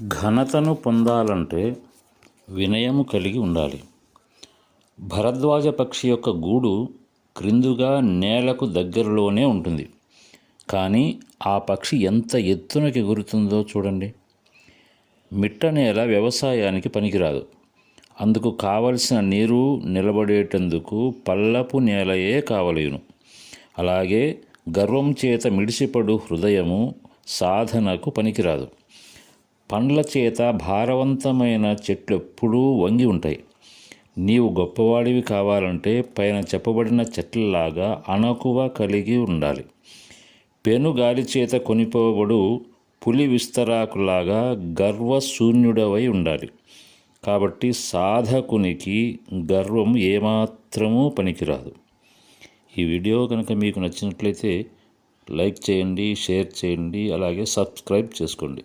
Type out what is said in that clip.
ఘనతను పొందాలంటే వినయము కలిగి ఉండాలి. భరద్వాజ పక్షి యొక్క గూడు క్రిందుగా నేలకు దగ్గరలోనే ఉంటుంది. కానీ ఆ పక్షి ఎంత ఎత్తునకి ఎగురుతుందో చూడండి. మిట్ట నేల వ్యవసాయానికి పనికిరాదు. అందుకు కావలసిన నీరు నిలబడేటందుకు పల్లపు నేలయే కావలేను. అలాగే గర్వం చేత మిడిసిపడు హృదయము సాధనకు పనికిరాదు. పండ్ల చేత భారవంతమైన చెట్లు ఎప్పుడూ వంగి ఉంటాయి. నీవు గొప్పవాడివి కావాలంటే పైన చెప్పబడిన చెట్లలాగా అణకువ కలిగి ఉండాలి. పెను గాలి చేత కొనిపోబడు పులి విస్తరాకులాగా గర్వశూన్యుడవై ఉండాలి. కాబట్టి సాధకునికి గర్వం ఏమాత్రమూ పనికిరాదు. ఈ వీడియో కనుక మీకు నచ్చినట్లయితే లైక్ చేయండి, షేర్ చేయండి, అలాగే సబ్స్క్రైబ్ చేసుకోండి.